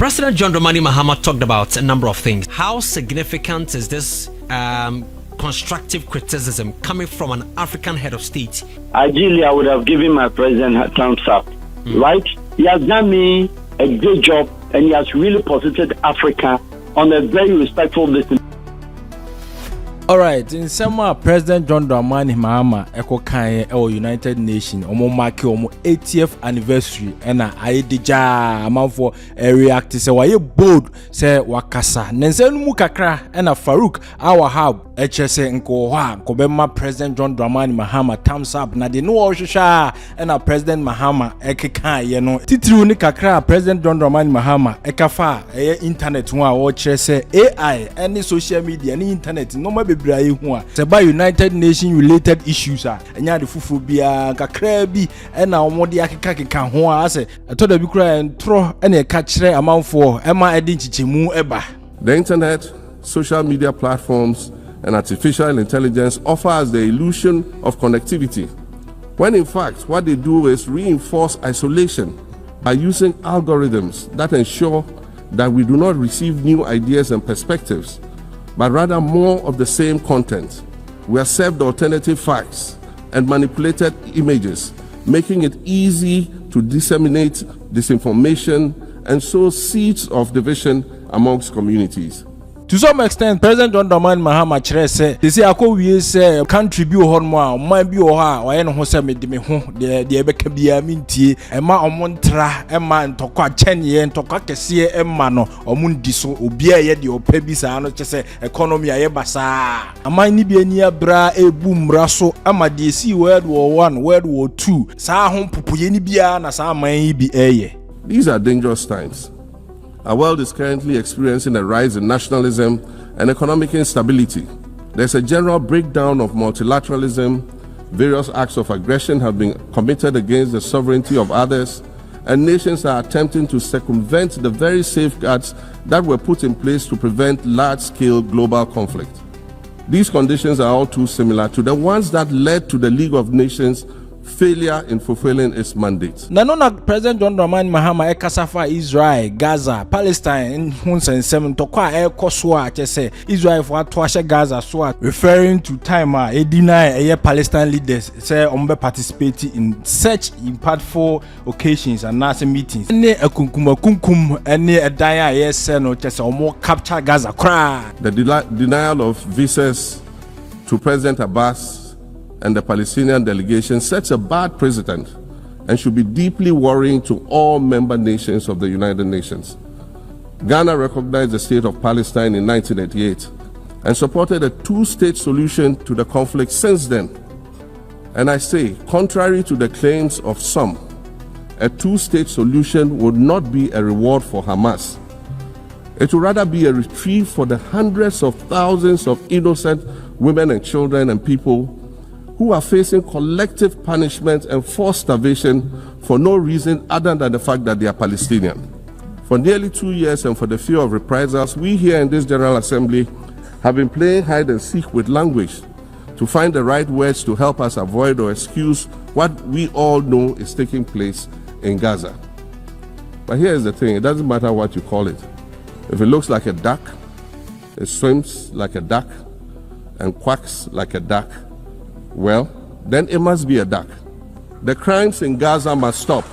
President John Dramani Mahama talked about a number of things. How significant is this constructive criticism coming from an African head of state? Ideally, I would have given my president a thumbs up, right? He has done me a great job, and he has really posited Africa on a very respectful listen. All right, in summer, President John Dramani Mahama eko kan United Nations omo mark omo 80th anniversary and I deja amanfo react say why bold say wakasa nense mu kakra and Farouk Wahab say nko ha ko be ma President John Dramani Mahama thumbs up na de no ohwehwa and President Mahama ekeka ye no titiri ni kakra President John Dramani Mahama ekafa internet ho a wo kire say AI any social media any internet no ma say by United Nations related issues enya de fufu bia kakra bi na omode akeka ho a say to da bi kura entro na e ka kire amanfo e ma edi nchichemu eba. The internet, social media platforms and artificial intelligence offers the illusion of connectivity, when in fact what they do is reinforce isolation by using algorithms that ensure that we do not receive new ideas and perspectives, but rather more of the same content. We are served alternative facts and manipulated images, making it easy to disseminate disinformation and sow seeds of division amongst communities. To some extent, President John Dramani Mahama chere say they say akọ say country bi ho no a man bi ho ha o ye no ho say me de me ho de ebeka bia mintie e ma omontra e ma ntokwa chenye ntokwa kese e ma no omundi so obi a ye de opa bi sa no che say economy aye basa aman ni bi ani abra ebu mra so ama de si World War 1 World War 2 sa ho popoye ni bia na sa aman yi bi eye. These are dangerous times. Our world is currently experiencing a rise in nationalism and economic instability. There's a general breakdown of multilateralism. Various acts of aggression have been committed against the sovereignty of others, and nations are attempting to circumvent the very safeguards that were put in place to prevent large-scale global conflict. These conditions are all too similar to the ones that led to the League of Nations' failure in fulfilling its mandate. Na President John Dramani Mahama kasafa Israel, Gaza, Palestine hunsensem tokwa ekoso a say Israel for atwashe Gaza so referring to time e deny Palestine leaders say ombe participate in such impactful occasions and national meetings. Ne kunkum ene edan a say no say omo capture Gaza kra. The denial of visas to President Abbas and the Palestinian delegation sets a bad precedent and should be deeply worrying to all member nations of the United Nations. Ghana recognized the state of Palestine in 1988 and supported a two-state solution to the conflict since then. And I say, contrary to the claims of some, a two-state solution would not be a reward for Hamas. It would rather be a reprieve for the hundreds of thousands of innocent women and children and people who are facing collective punishment and forced starvation for no reason other than the fact that they are Palestinian. For nearly 2 years and for the fear of reprisals, we here in this General Assembly have been playing hide and seek with language to find the right words to help us avoid or excuse what we all know is taking place in Gaza. But here's the thing, it doesn't matter what you call it. If it looks like a duck, it swims like a duck, and quacks like a duck, well, then it must be a duck. The crimes in Gaza must stop.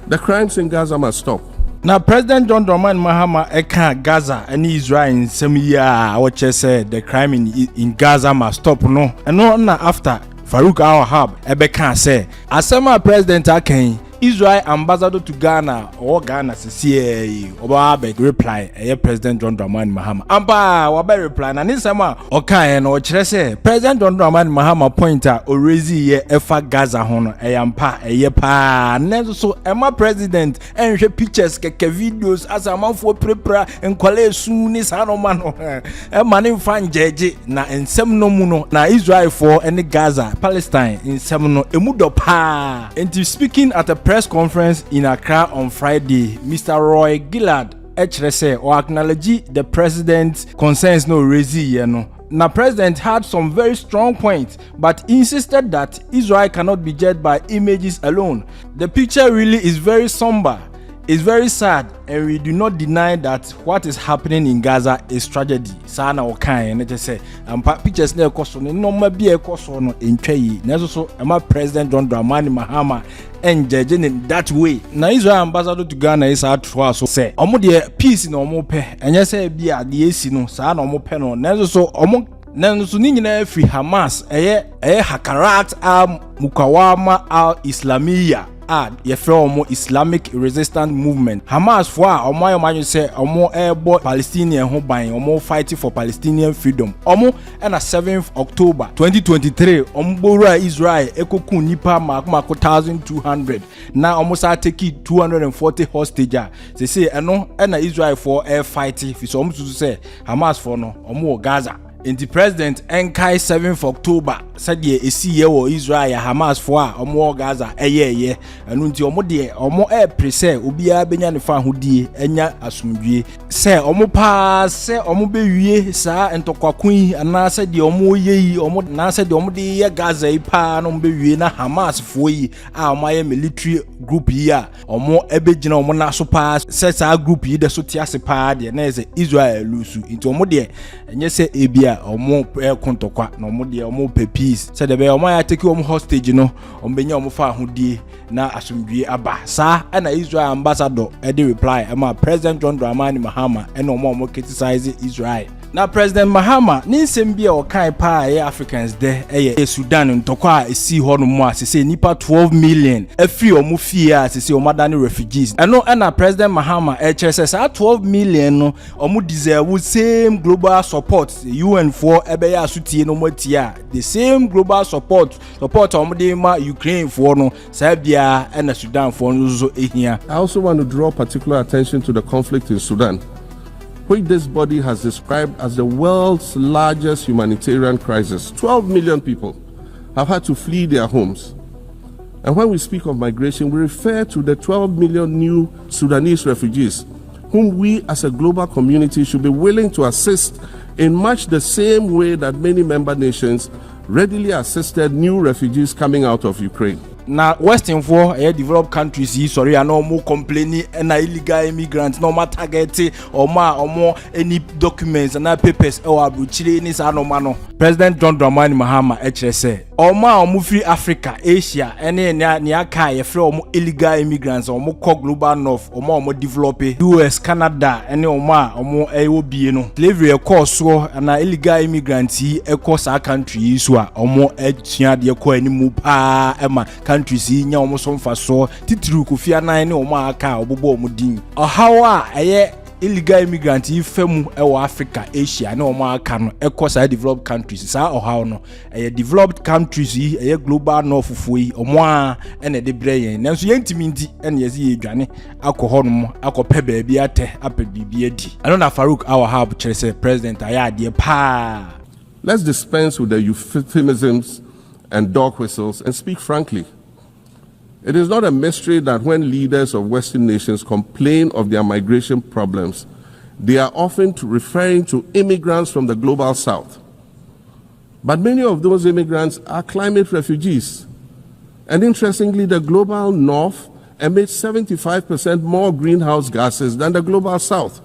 The crimes in Gaza must stop. Now, President John Dramani Mahama eka Gaza and Israel in some year, what you said, the crime in Gaza must stop, no. And no after Farouk Wahab ebeka say, asema President Aken Israel ambassador to Ghana or Ghana CCA Wahab reply President John Dramani Mahama amba Wahab reply na nisema okay no kire say President John Dramani Mahama pointer orezi ye efa Gaza hono eyampa pa nenso so ema president enhwe pictures keke videos as amanfo prepra enkwale su ni sanoma no ema ne mfa njeje na ensem no mu no na Israel for any Gaza Palestine ensem no emu do pa. And speaking at a press conference in Accra on Friday, Mr. Roy Gillard HRSA or acknowledge the president's concerns no raise no. Now, president had some very strong points, but insisted that Israel cannot be judged by images alone. The picture really is very somber. It's very sad, and we do not deny that what is happening in Gaza is tragedy. Sana okan and just say pictures na ekoso no ma bi ekoso no entwayi. Na so ema President John Dramani Mahama and judging in that way. Na Israel ambassador to Ghana is out for so say omo de peace na omo pe. Enye say bia de esi no sa na omo pe no. Na so omo na so ni nyina free Hamas eye Hakarat al-Mukawama al-Islamiyya yefre Islamic Resistance Movement. Hamas for omo say omo ebo Palestinian ho ban omo fighting for Palestinian freedom. Omo na 7th October 2023 omo bora Israel ekoku nipa mako 1200 na omo sa take 240 hostage. They say eno na Israel for air fighting fi so omo say Hamas for no omo Gaza. In the president enkai 7th October said ye esi ye wo Israel Hamas for omo Gaza eye enu nti omo de omo prese obi a benya ne fa hodie enya asomdwie se omo pa se omo bewie sa entokwakun ana se de omo yeyi omo na se de omo de ye Gaza ipa no bewie na Hamas fo yi a omo ye military group yi a omo ebegina omo na so pa se sa group yi de so tiase pa de na ze Israel lusu nti omo de enye se ebia omo kontokwa na omo de omo peace said the omo ya take omo hostage no omo benya omo fa hodie na asomdwie aba sa na Israel ambassador e reply ama President John Dramani Mahama and omo criticize Israel. Now President Mahama ni nsem bia o kan pa Africans there Sudan ntokwa esi ho no mo asese nipa 12 million afri omo fie asese omo dane refugees eno na President Mahama kire say 12 million no omo deserve same global support UN for ebe ya sutie no motia the same global support omo de ma Ukraine for no sa bia na Sudan for no zo ehia. I also want to draw particular attention to the conflict in Sudan, which this body has described as the world's largest humanitarian crisis. 12 million people have had to flee their homes. And when we speak of migration, we refer to the 12 million new Sudanese refugees, whom we as a global community should be willing to assist in much the same way that many member nations readily assisted new refugees coming out of Ukraine. Na Western for developed countries sorry and no more complaining and illegal immigrants no more target or more any documents and papers or Chile ni sa no mano. President John Dramani Mahama say omo free Africa, Asia any ni aka ye free omo illegal immigrants omo ko global north omo develop US, Canada any omo bie no slavery e course so and illegal immigrants e course our country so omo etua de ko animu pa ema countries nya omo so mfa so titru kofia nan ne omo aka obobo omo din ohawa illegal immigrants ifemu ewo Africa, Asia na omo aka no ekosa developed countries sa ohaw no developed countries global north fuyi omo a na de breyen nanso yentimi ndi na yesi yedwane akọ no akọpẹ baabi ate apẹ bibi adi ano na Farouk Wahab kire say president ayade pa. Let's dispense with the euphemisms and dog whistles and speak frankly. It is not a mystery that when leaders of Western nations complain of their migration problems, they are often referring to immigrants from the global south. But many of those immigrants are climate refugees. And interestingly, the global north emits 75% more greenhouse gases than the global south.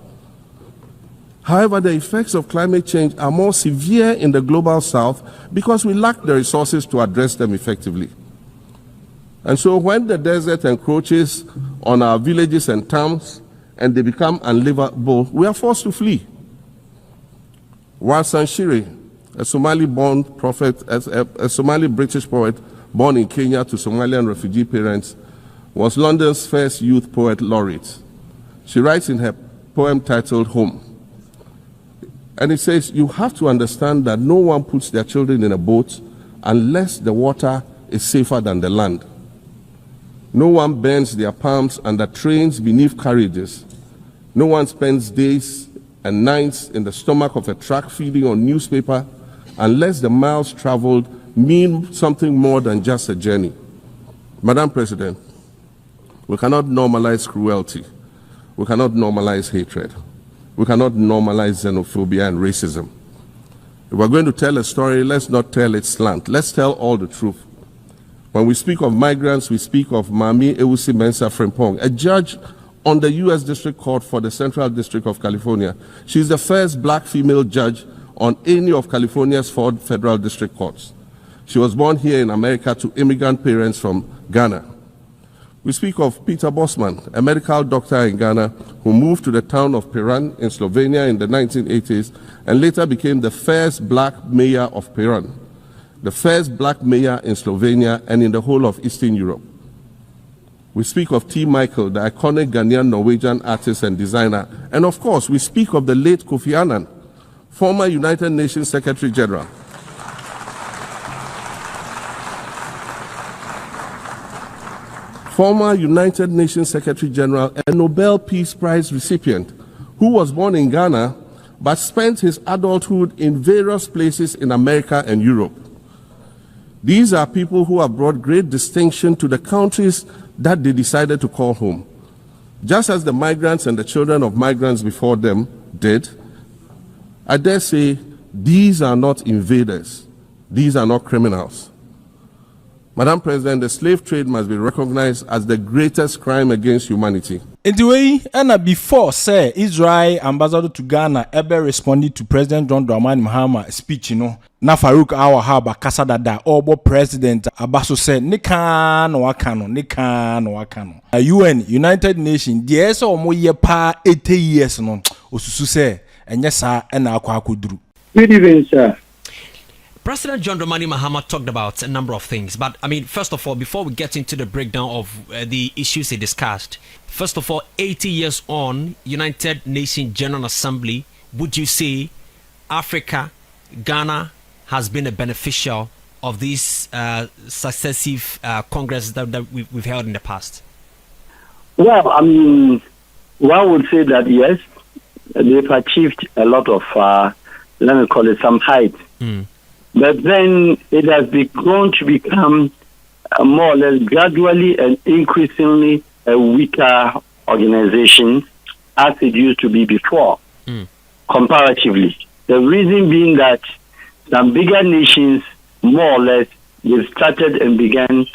However, the effects of climate change are more severe in the global south because we lack the resources to address them effectively. And so when the desert encroaches on our villages and towns and they become unlivable, we are forced to flee. Wasan Shire, a Somali-born prophet, a Somali-British poet born in Kenya to Somalian refugee parents, was London's first youth poet laureate. She writes in her poem titled Home. And it says, you have to understand that no one puts their children in a boat unless the water is safer than the land. No one bends their palms under trains beneath carriages. No one spends days and nights in the stomach of a truck feeding on newspaper unless the miles traveled mean something more than just a journey. Madam President, we cannot normalize cruelty. We cannot normalize hatred. We cannot normalize xenophobia and racism. If we're going to tell a story, let's not tell it slant. Let's tell all the truth. When we speak of migrants, we speak of Mami Ewusi Mensah Frimpong, a judge on the U.S. District Court for the Central District of California. She's the first black female judge on any of California's 4 federal district courts. She was born here in America to immigrant parents from Ghana. We speak of Peter Bosman, a medical doctor in Ghana who moved to the town of Piran in Slovenia in the 1980s and later became the first black mayor of Piran, the first black mayor in Slovenia and in the whole of Eastern Europe. We speak of T. Michael, the iconic Ghanaian Norwegian artist and designer. And of course, we speak of the late Kofi Annan, former United Nations Secretary General. Former United Nations Secretary General, a Nobel Peace Prize recipient, who was born in Ghana but spent his adulthood in various places in America and Europe. These are people who have brought great distinction to the countries that they decided to call home. Just as the migrants and the children of migrants before them did, I dare say these are not invaders. These are not criminals. Madam President, the slave trade must be recognized as the greatest crime against humanity. Anyway, and before say Israel ambassador to Ghana ever responded to President John Dramani Mahama speech, na Farouk Wahab akasa dada obo president abaso said nika no wakano. UN United Nations the so omo ye pa 80 years no osusu say enye sa na akwa akoduru. Good evening, sir. President John Dramani Mahama talked about a number of things, but I mean, first of all, before we get into the breakdown of the issues he discussed, first of all, 80 years on, United Nations General Assembly, would you say Africa, Ghana has been a beneficial of these successive congresses that we've held in the past? Well, I mean, one would say that yes, they've achieved a lot of, let me call it some height. But then it has begun to become more or less gradually and increasingly a weaker organization as it used to be before, comparatively. The reason being that some bigger nations, more or less, they've started and began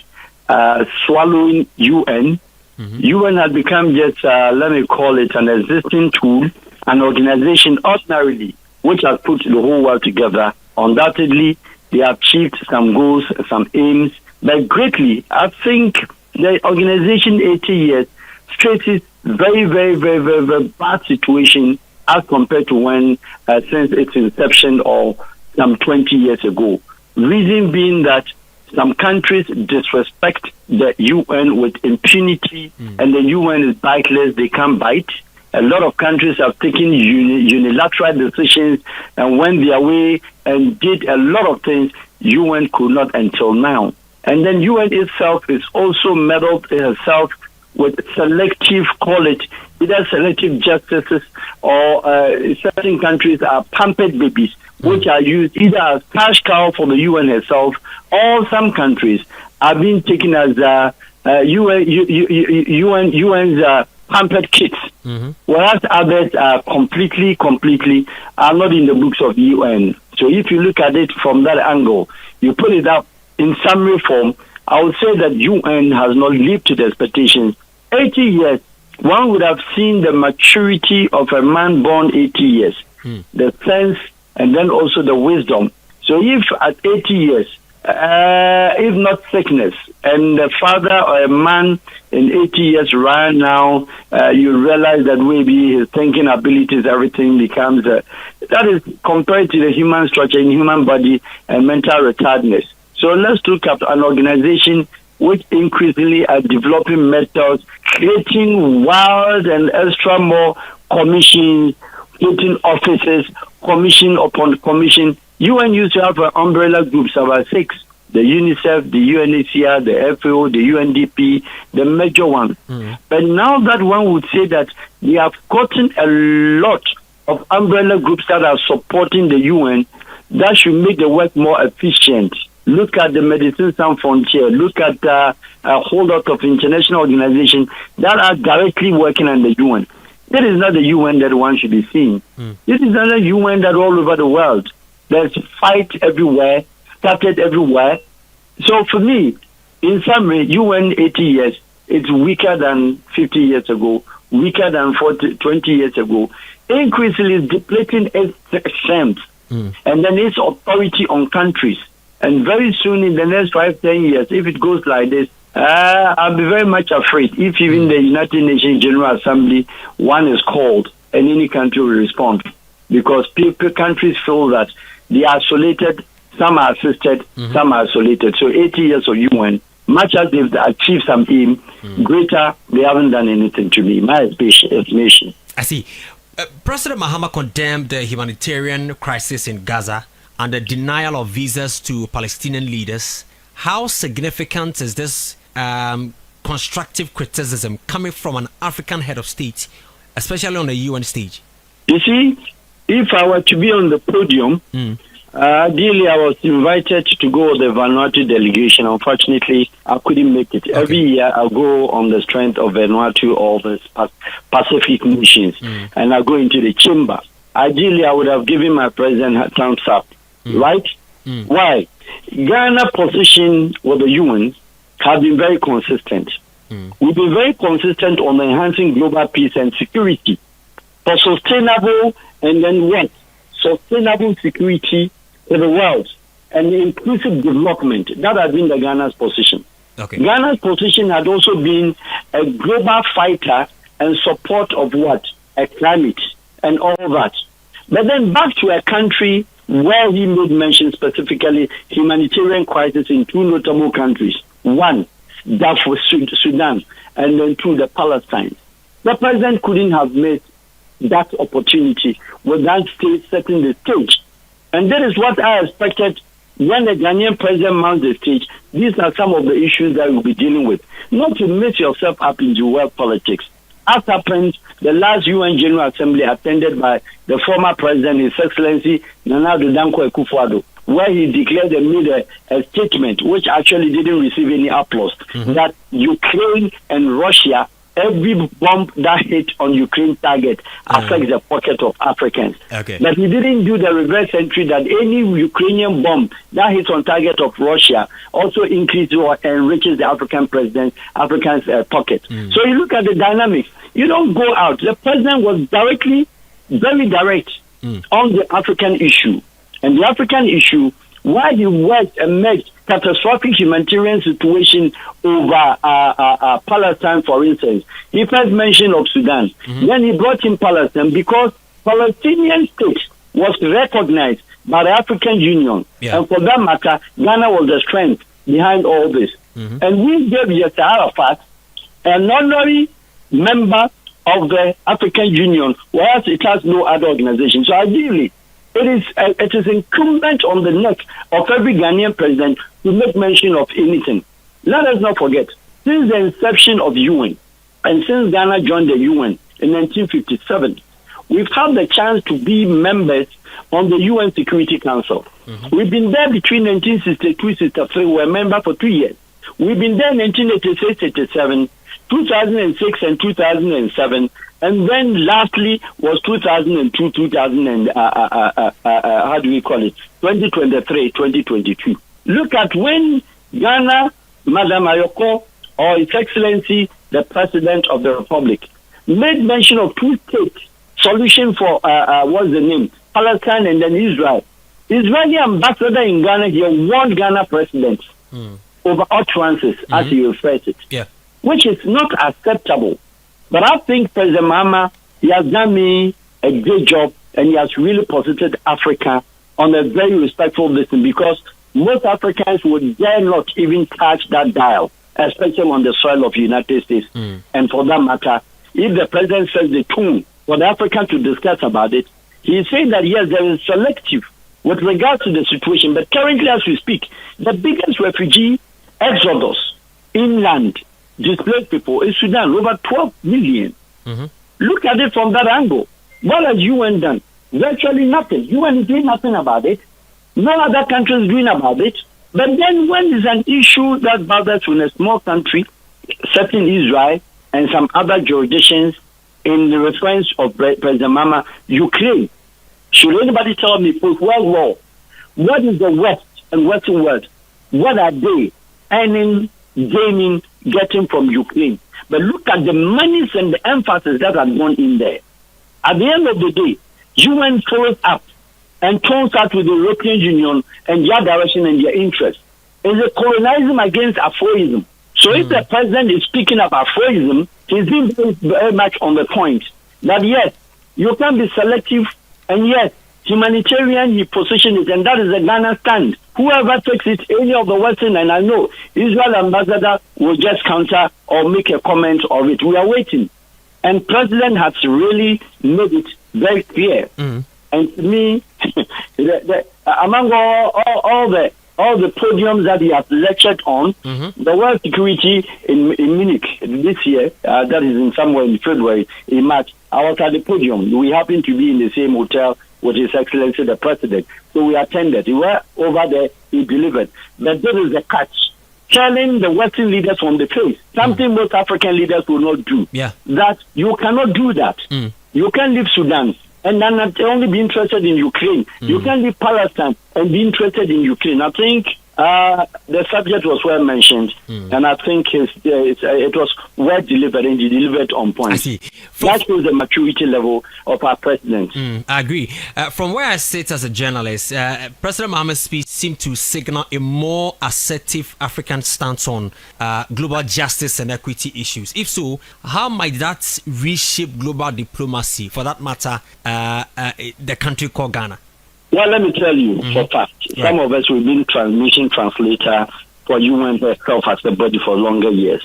swallowing UN. UN had become just, let me call it, an existing tool, an organization ordinarily, which has put the whole world together. Undoubtedly, they have achieved some goals, some aims, but greatly, I think the organization 80 years stresses very, very, very, very, very bad situation as compared to when, since its inception or some 20 years ago. Reason being that some countries disrespect the UN with impunity, and the UN is biteless, they can't bite. A lot of countries have taken unilateral decisions and went their way and did a lot of things UN could not until now. And then UN itself is also meddled itself with selective, call it, either selective justices or certain countries are pampered babies, which are used either as cash cow for the UN itself, or some countries are being taken as UN's pampered kids, whereas others are completely are not in the books of the UN. So if you look at it from that angle, you put it up in summary form, I would say that UN has not lived to the expectations. 80 years, one would have seen the maturity of a man born 80 years, the sense and then also the wisdom. So if at 80 years, if not sickness, and the father or a man in 80 years right now, you realize that maybe his thinking abilities, everything becomes, that is compared to the human structure in human body and mental retardedness. So let's look at an organization which increasingly are developing methods, creating wild and extra more commissions, creating offices, commission upon commission. UN used to have umbrella groups, about 6. The UNICEF, the UNHCR, the FAO, the UNDP, the major one. But now that one would say that we have gotten a lot of umbrella groups that are supporting the UN, that should make the work more efficient. Look at the Medicine Sans Frontier. Look at a whole lot of international organizations that are directly working on the UN. That is not the UN that one should be seeing. This is not a UN that all over the world. There's fight everywhere, scattered everywhere. So for me, in summary, UN 80 years, it's weaker than 50 years ago, weaker than 20 years ago, increasingly depleting its strength and then its authority on countries. And very soon, in the next 5-10 years, if it goes like this, I'll be very much afraid if even the United Nations General Assembly, one is called and any country will respond. Because countries feel that they are isolated, some are assisted, some are isolated. So 80 years of UN, much as they've achieved some aim, greater, they haven't done anything to me. My estimation. I see. President Mahama condemned the humanitarian crisis in Gaza and the denial of visas to Palestinian leaders. How significant is this constructive criticism coming from an African head of state, especially on the UN stage? You see, if I were to be on the podium, ideally I was invited to go with the Vanuatu delegation. Unfortunately, I couldn't make it. Okay. Every year I go on the strength of Vanuatu or the Pacific nations, and I go into the chamber. Ideally, I would have given my president a thumbs up, right? Why? Ghana's position with the UN has been very consistent. We've been very consistent on enhancing global peace and security for sustainable and then what? Sustainable security for the world and inclusive development. That has been the Ghana's position. Okay. Ghana's position had also been a global fighter and support of what? A climate and all that. But then back to a country where he made mention specifically humanitarian crisis in two notable countries. One, Darfur, Sudan, and then two, the Palestine. The president couldn't have made that opportunity without setting the stage. And that is what I expected when the Ghanaian president mounts the stage. These are some of the issues that we'll be dealing with. Not to mix yourself up into world politics. As happened, the last UN General Assembly attended by the former president, His Excellency Nana Addo Dankwa Akufo-Addo, where he declared and made a statement which actually didn't receive any applause, that Ukraine and Russia, every bomb that hit on Ukraine target affects the pocket of Africans. Okay. But he didn't do the reverse entry that any Ukrainian bomb that hits on target of Russia also increases or enriches the African president's pocket. So you look at the dynamics. You don't go out. The president was very direct on the African issue. And the African issue, why he worked and made catastrophic humanitarian situation over Palestine, for instance. He first mentioned of Sudan. Then he brought in Palestine because Palestinian state was recognized by the African Union. Yeah. And for that matter, Ghana was the strength behind all this. And we gave Yasser Arafat an honorary member of the African Union, whereas it has no other organization. So ideally, it is incumbent on the neck of every Ghanaian president to make mention of anything. Let us not forget, since the inception of UN, and since Ghana joined the UN in 1957, we've had the chance to be members on the UN Security Council. We've been there between 1962-63, we were a member for 2 years. We've been there in 1986-87, 2006 and 2007, and then lastly was 2002, 2023, 2022. Look at when Ghana, Madam Ayoko, or His Excellency, the President of the Republic, made mention of two-state solution for, what's the name, Palestine and then Israel. Israeli ambassador in Ghana here warned Ghana president over utterances, as he refers it. Yeah. Which is not acceptable. But I think President Mahama, he has done me a great job and he has really posited Africa on a very respectful listen because most Africans would dare not even touch that dial, especially on the soil of the United States. And for that matter, if the president sets the tone for the Africans to discuss about it, he is saying that yes, there is selective with regards to the situation. But currently, as we speak, the biggest refugee exodus inland displaced people in Sudan, over 12 million. Look at it from that angle. What has UN done? Virtually nothing. UN is doing nothing about it. No other country is doing about it. But then when there's an issue that bothers in a small country, certain Israel and some other jurisdictions, in the reference of President Mahama, Ukraine, should anybody tell me, post-World War, what is the West and Western world? What are they earning, gaining, getting from Ukraine? But look at the monies and the emphasis that has gone in there. At the end of the day, UN follows up and turns out with the European Union and their direction and their interest. It's a colonialism against Afroism. So if the president is speaking of Afroism, he's being very much on the point that yes, you can be selective, and yes, humanitarian he position it, and that is the Ghana stand. Whoever takes it, any of the Western, and I know Israel ambassador will just counter or make a comment of it. We are waiting. And president has really made it very clear. And to me, among all the podiums that he has lectured on, the World Security in Munich this year, that is in somewhere in February, in March, I was at the podium. We happened to be in the same hotel with His Excellency the President. So we attended. We were over there, he delivered. But there is a catch. Telling the Western leaders on the face, something most African leaders will not do. That you cannot do that. You can't leave Sudan and then not only be interested in Ukraine. You can't leave Palestine and be interested in Ukraine. I think the subject was well mentioned, and I think it was well delivered, and he delivered on point. I see. That shows the maturity level of our president. I agree. From where I sit as a journalist, President Mahama's speech seemed to signal a more assertive African stance on global justice and equity issues. If so, how might that reshape global diplomacy, for that matter, the country called Ghana? Well, let me tell you for fact, some of us, we've been mission translator for UN itself as a body for longer years.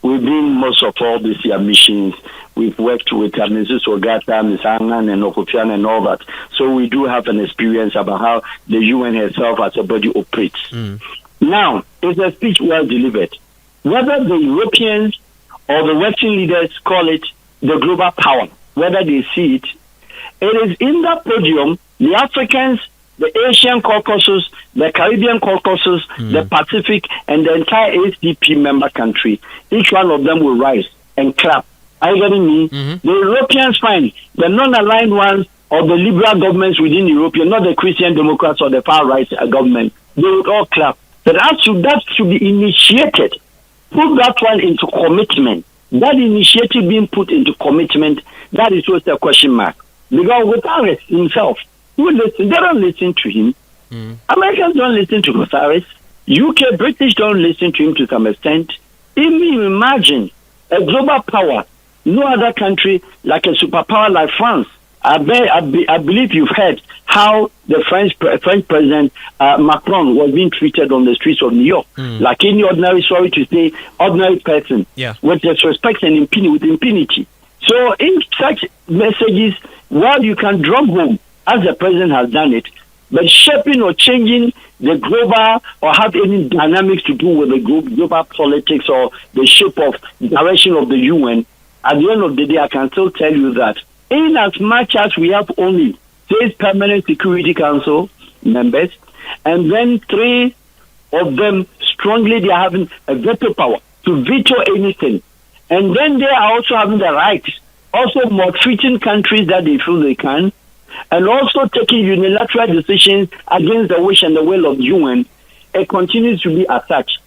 We've been most of all these year missions. We've worked with Mrs. Ogata, Ms. Annan, and Okofian and all that. So we do have an experience about how the UN itself as a body operates. Now, it's a speech well delivered. Whether the Europeans or the Western leaders call it the global power, whether they see it, it is in that podium the Africans, the Asian Caucasus, the Caribbean Caucasus, the Pacific, and the entire HDP member country. Each one of them will rise and clap. Are you getting me? The Europeans, fine. The non-aligned ones or the liberal governments within Europe, not the Christian Democrats or the far-right government, they will all clap. But that should be initiated. Put that one into commitment. That initiative being put into commitment, that is just a question mark. Because Guterres himself, who listen, they don't listen to him. Americans don't listen to Guterres. UK, British don't listen to him to some extent. Even imagine a global power, no other country like a superpower like France. I believe you've heard how the French President Macron was being treated on the streets of New York, like any ordinary, sorry to say, ordinary person, with disrespect and impunity. So in such messages, while you can drop home, as the president has done it, but shaping or changing the global or have any dynamics to do with the global politics or the shape of direction of the UN, at the end of the day, I can still tell you that in as much as we have only 6 permanent Security Council members, and then 3 of them strongly they are having a veto power to veto anything, and then they are also having the right, also maltreating countries that they feel they can, and also taking unilateral decisions against the wish and the will of the UN, it continues to be as such.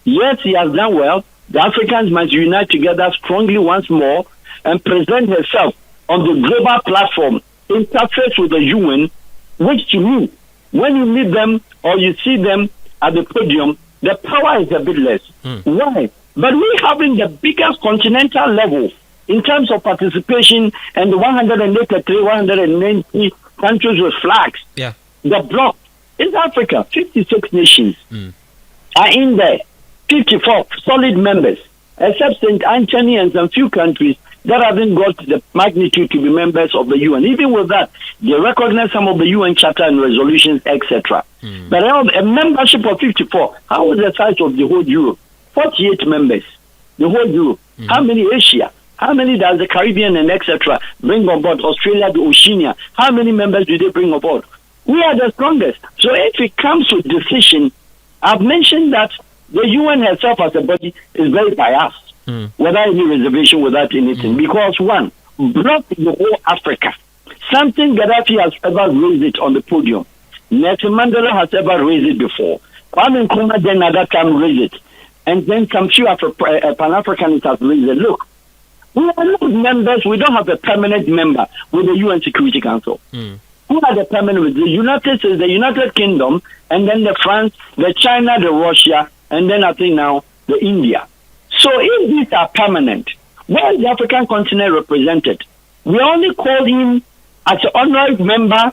Yes, he has done well. The Africans must unite together strongly once more and present themselves on the global platform, interface with the UN, which to me, when you meet them or you see them at the podium, the power is a bit less. Why? But we having the biggest continental level in terms of participation and the 183, 190 countries with flags. The bloc is Africa. 56 nations are in there. 54 solid members, except St. Anthony and some few countries that haven't got the magnitude to be members of the UN. Even with that, they recognize some of the UN charter and resolutions, etc. But a membership of 54, how is the size of the whole Europe? 48 members, the whole Europe. How many Asia? How many does the Caribbean and etc. bring on board? Australia, the Oceania. How many members do they bring on board? We are the strongest. So if it comes to decision, I've mentioned that the UN itself as a body is very biased, without any reservation, without anything. Because one, block the whole Africa. Something Gaddafi has ever raised it on the podium. Nelson Mandela has ever raised it before. Kwame Nkrumah then at that time raised it. and then some few Pan-Africanists have raised it. Look, we are not members. We don't have a permanent member with the UN Security Council. Who are the permanent? With the United States, the United Kingdom, and then the France, the China, the Russia, and then I think now the India. So if these are permanent, where is the African continent represented? We only call him as an honorary member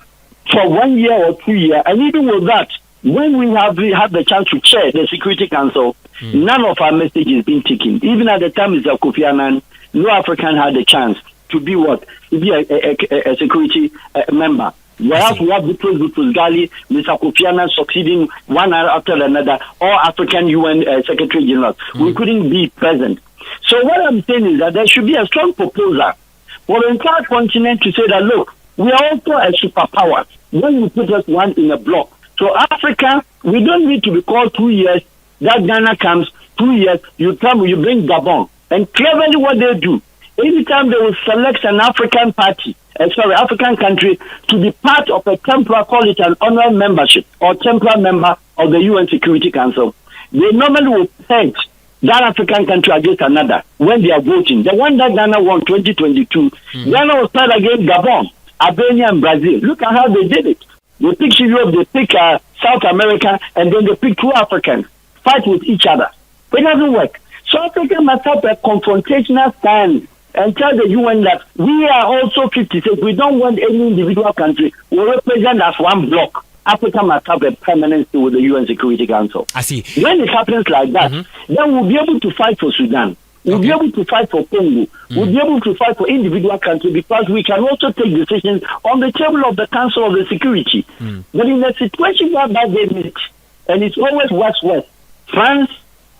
for 1 year or 2 years, and even with that, when we have the chance to chair the Security Council, none of our message is being taken. Even at the time Mr. Kofi Annan, no African had a chance to be what? To be a security member. Whereas we have Boutros Ghali, Mr. Kofi Annan succeeding one after another, all African UN Secretary General. We couldn't be present. So what I'm saying is that there should be a strong proposal for the entire continent to say that, look, we are also a superpower when you put us one in a block. So Africa, we don't need to be called 2 years. That Ghana comes 2 years, you come, you bring Gabon. And cleverly what they do, anytime they will select an African African country to be part of a temporary, call it an honorary membership or temporary member of the UN Security Council, they normally will pledge that African country against another when they are voting. The one that Ghana won 2022, Ghana will start against Gabon, Albania, and Brazil. Look at how they did it. They pick Europe, they pick South America, and then they pick two Africans, fight with each other. But it doesn't work. So Africa must have a confrontational stand and tell the UN that we are also 56. We don't want any individual country. We represent as one bloc. Africa must have a permanency with the UN Security Council. I see. When it happens like that, then we'll be able to fight for Sudan. We'll be able to fight for Congo. We'll be able to fight for individual countries because we can also take decisions on the table of the Council of the Security. But in a situation where they meet, and it's always West-West, France,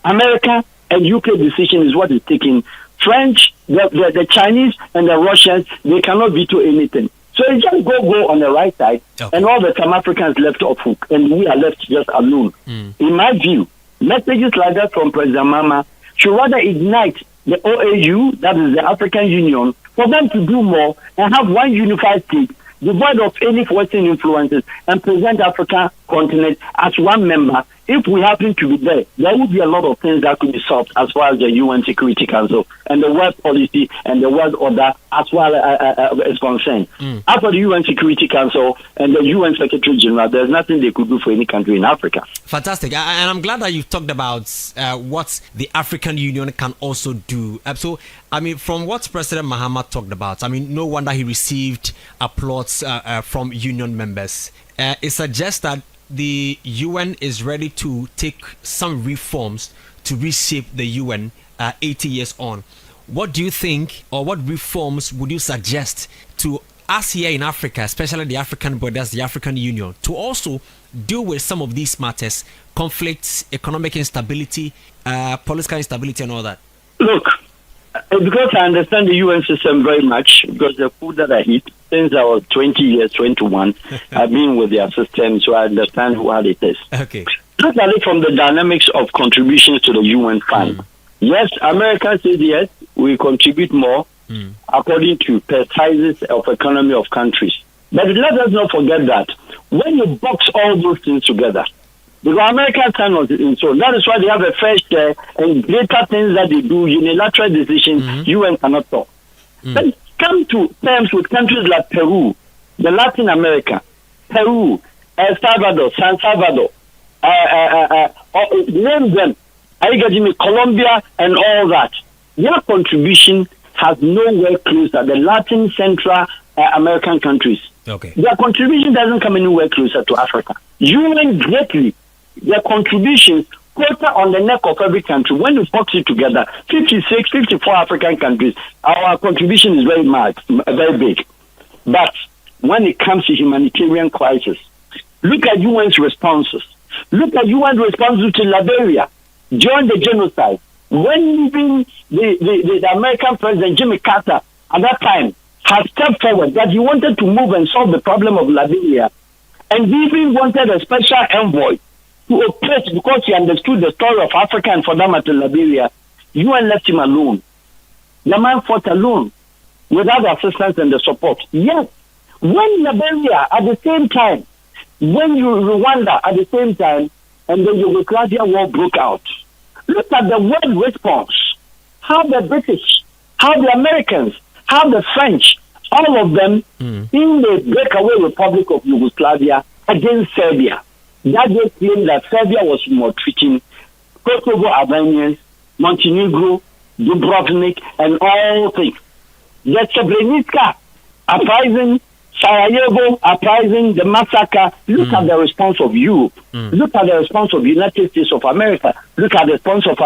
America, and UK decision is what is taken. French, the Chinese, and the Russians, they cannot veto anything. So it just go on the right side, and all the time Africans left off hook, and we are left just alone. In my view, messages like that from President Mahama should rather ignite the OAU, that is the African Union, for them to do more and have one unified state, devoid of any Western influences, and present Africa continent as one member. If we happen to be there, there will be a lot of things that could be solved as far as the UN Security Council and the world policy and the world order as well is concerned. After the UN Security Council and the UN Secretary General, there's nothing they could do for any country in Africa. Fantastic. And I'm glad that you've talked about what the African Union can also do. So, I mean, from what President Mahama talked about, I mean, no wonder he received applause from union members. It suggests that the UN is ready to take some reforms to reshape the UN 80 years on. What do you think, or what reforms would you suggest to us here in Africa, especially the African borders, the African Union, to also deal with some of these matters, conflicts, economic instability, political instability, and all that? Look, because I understand the UN system very much, because the food that I eat, since I was 20 years, 21, I've been with their system, so I understand what it is. Okay. Look at it from the dynamics of contributions to the UN fund. Yes, America says yes, we contribute more according to crises of economy of countries. But let us not forget that when you box all those things together, because America cannot, so that is why they have a fair share and greater things that they do, unilateral decisions, UN cannot talk. But come to terms with countries like Peru, the Latin America, Peru, El Salvador, San Salvador, name them, Colombia and all that. Their contribution has nowhere close to the Latin Central American countries. Okay. Their contribution doesn't come anywhere closer to Africa. UN greatly, their contributions quota on the neck of every country. When you box it together, 56, 54 African countries, our contribution is very much, very big. But when it comes to humanitarian crisis, look at UN's responses. Look at UN's responses to Liberia during the genocide. When even the American President Jimmy Carter at that time had stepped forward that he wanted to move and solve the problem of Liberia, and he even wanted a special envoy to oppress because he understood the story of Africa and for that matter Liberia, UN left him alone. The man fought alone without the assistance and the support. Yes, when Liberia at the same time, when Rwanda at the same time, and the Yugoslavia war broke out, Look at the world response. How the British, how the Americans, how the French, all of them in the breakaway Republic of Yugoslavia against Serbia. That they claimed that Serbia was maltreating Kosovo Albanians, Montenegro, Dubrovnik, and all things. The Srebrenica uprising, Sarajevo uprising, the massacre. Look at the response of Europe. Look at the response of the United States of America. Look at the response of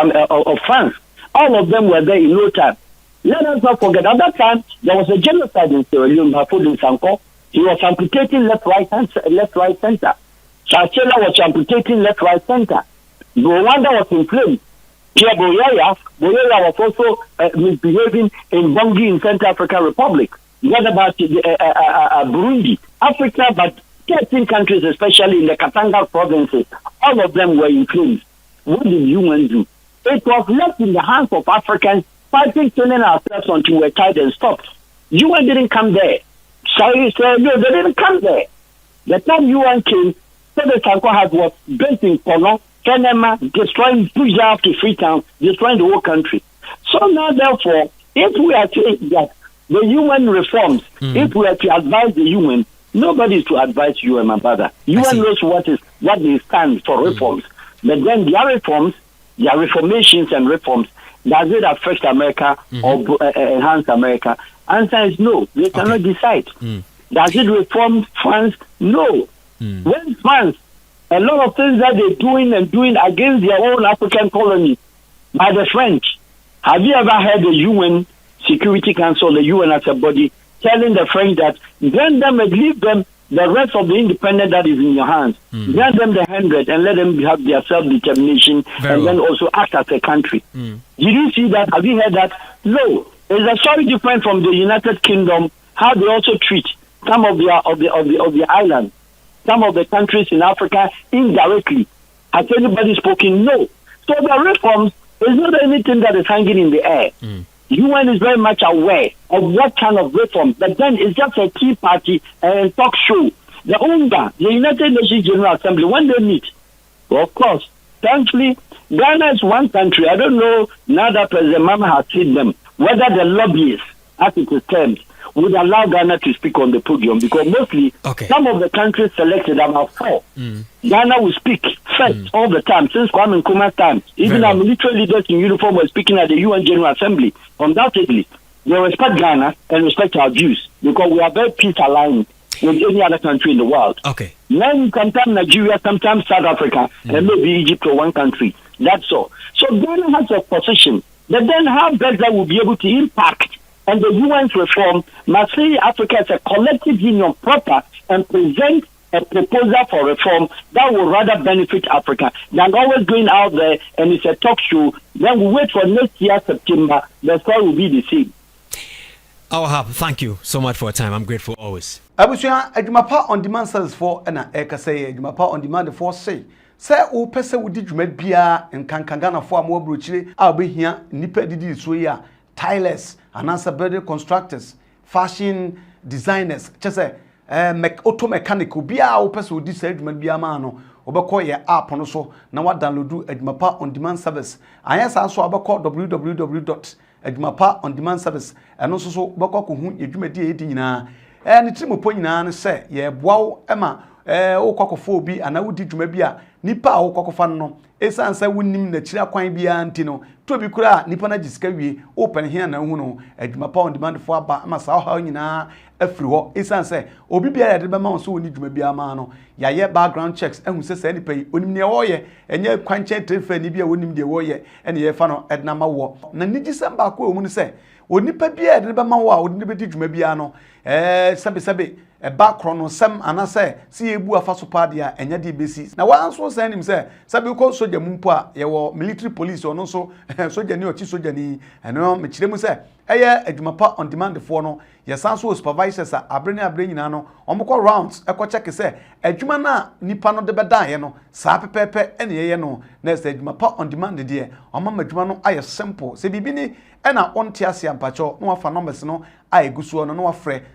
France. All of them were there in no time. Let us not forget, at that time, there was a genocide in Sierra Leone by Sanko. He was amputating left, right, center. Chachela was amputating left, right, center. Rwanda was in flames. Pierre Boyaya was also misbehaving in Bongi in Central African Republic. What about Burundi? Africa, but 13 countries, especially in the Katanga provinces, all of them were in flames. What did UN do? It was left in the hands of Africans fighting, turning ourselves until we were tired and stopped. UN didn't come there. Sorry, no, they didn't come there. The time UN came, Sanko was based in Pono, Kenema, destroying Puja to Freetown, destroying the whole country. So now, therefore, if we are saying that the UN reforms, if we are to advise the UN, nobody is to advise UN, my brother. UN knows what they stand for reforms. But then their reforms, their reformations and reforms, does it affect America or enhance America? Answer is no. They cannot decide. Does it reform France? No. When France, a lot of things that they're doing against their own African colony by the French. Have you ever heard the UN Security Council, the UN as a body, telling the French that grant them and leave them the rest of the independence that is in your hands. Grant them the 100 and let them have their self-determination then also act as a country. Did you see that? Have you heard that? No. It's a story different from the United Kingdom, how they also treat some of the islands, some of the countries in Africa indirectly. Has anybody spoken? No. So the reforms is not anything that is hanging in the air. UN is very much aware of what kind of reform, but then it's just a tea party and talk show. The UNGA, the United Nations General Assembly, when they meet, well, of course, thankfully, Ghana is one country. I don't know now that President Mahama has seen them, whether the lobbyists, as it is termed, would allow Ghana to speak on the podium, because mostly some of the countries selected, about 4. Ghana will speak first all the time, since Kwame Nkrumah's time. Even our military leaders in uniform were speaking at the UN General Assembly. Undoubtedly, they respect Ghana and respect our views, because we are very peace aligned with any other country in the world. Then sometimes Nigeria, sometimes South Africa, and maybe Egypt or one country. That's all. So Ghana has a position. But then how Gaza will be able to impact, and the UN's reform must see Africa as a collective union proper and present a proposal for reform that will rather benefit Africa than always going out there and it's a talk show. Then we wait for next year, September, the story will be the same. Wahab, thank you so much for your time. I'm grateful always. Abusia, Adwumapa on demand service for and Eka say, Adwumapa on demand for say o pese wo di dwuma bia nkankanga for amwo brochire a obe hia nipa didi so ya tilers anasa building constructors fashion designers chese auto mechanic bia wo pese wo di sa dwuma bia ma no obekọ ye app no so na wa download Adwumapa on demand service ayansa so abekọ www.adwumapa-on-demand-service eno so obekọ ko hu edwumadi edi nyina ni trimopo nyina no se ye boawo ema okokofo obi ana wudi dwuma bia nipa okokofa no esansa wonim na kira kwan bia nti no to bi kura nipa na gisika wie open here na hu no Adwumapa on demand for aba ama sa ha nyina afiri ho esansa obi bia ya de be ma so woni dwuma bia ma no ya ye background checks ehu se se nipa yi onim ne wo ye enye kwanche trefa ni bia wonim de wo ye ene ye fa no edna ma wo na nigisa ba ko omu ne se onipa bia de be ma wo a odi be di dwuma bia no sabe background no sem anase si ebu afaso pade a enya de besi na wanso san nim se sabe ko soja mumpo a ye wo military police ono so soja ni ochi soja ni eno me kiremu se eye Adwumapa on demand for no ye sanso supervisors a abre nyina no omko rounds check se adwuma na nipa no de beda ye no sa pepepe ene ye no na se Adwumapa on demand de omama adwuma no aye simple se bibi ni ena onte ase ampacho no wafa numbers no aye gusuo no no wafre